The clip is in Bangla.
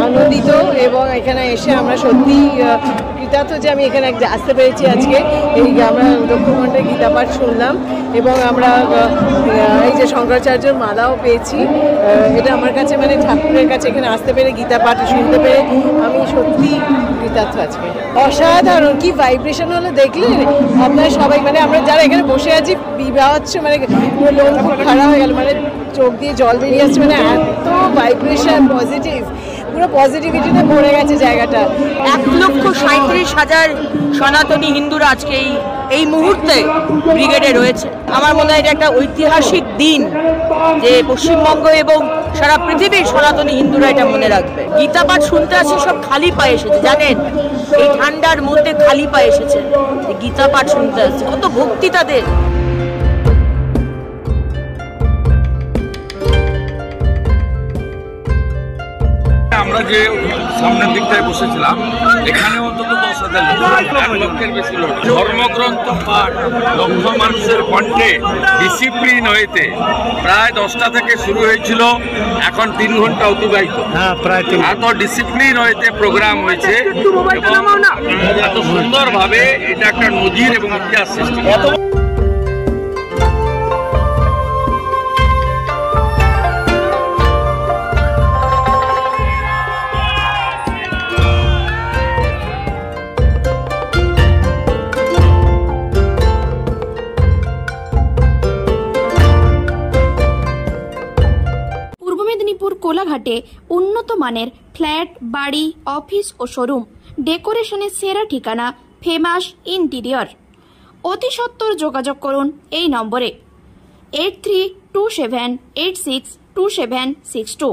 আনন্দিত এবং এখানে এসে আমরা সত্যি কৃতার্থ যে আমি এখানে আসতে পেরেছি। আজকে এই আমরা দক্ষিণমন্ডলে গীতা পাঠ শুনলাম এবং আমরা এই যে শঙ্করাচার্যের মালাও পেয়েছি। এটা আমার কাছে মানে ঠাকুরের কাছে এখানে আসতে পেরে গীতা পাঠ শুনতে পেরে আমি সত্যি কৃতার্থ। আজকে অসাধারণ কি ভাইব্রেশন হলো দেখলেন আপনারা সবাই, মানে আমরা যারা এখানে বসে আছি বিবাহ হচ্ছে মানে পুরো লোন খুব খারাপ হয়ে গেল, মানে চোখ দিয়ে জল বেরিয়ে আসছে, মানে এত ভাইব্রেশন পজিটিভ, পুরো পজিটিভিটিতে ভরে গেছে জায়গাটা। 1,37,000 সনাতনী হিন্দুরা আজকে এই মুহূর্তে ব্রিগেডে রয়েছে। আমার মনে হয় এটা একটা ঐতিহাসিক দিন যে পশ্চিমবঙ্গ এবং সারা পৃথিবীর সনাতনী হিন্দুরা এটা মনে রাখবে। গীতা পাঠ শুনতে আসে সব খালি পায়ে এসেছে, জানেন এই ঠান্ডার মধ্যে খালি পায়ে এসেছে, গীতা পাঠ শুনতে আসছে, কত ভক্তি তাদের। আমরা যে সামনের দিকটায় বসেছিলাম এখানে অন্তত 10,000 লক্ষের বেশি লোক। ধর্মগ্রন্থ পাঠ লক্ষ মানুষের কণ্ঠে ডিসিপ্লিন হইতে প্রায় 10টা থেকে শুরু হয়েছিল, এখন 3 ঘন্টা অতিবাহিত। এত ডিসিপ্লিন হইতে প্রোগ্রাম হয়েছে এবং এত সুন্দরভাবে এটা একটা নজির এবং ইতিহাস সৃষ্টি। কোলাঘাটে উন্নত মানের ফ্ল্যাট, বাড়ি, অফিস ও শোরুম ডেকোরেশনের সেরা ঠিকানা ফেমাস ইন্টেরিয়র। অতি সত্বর যোগাযোগ করুন এই নম্বরে 8327862762।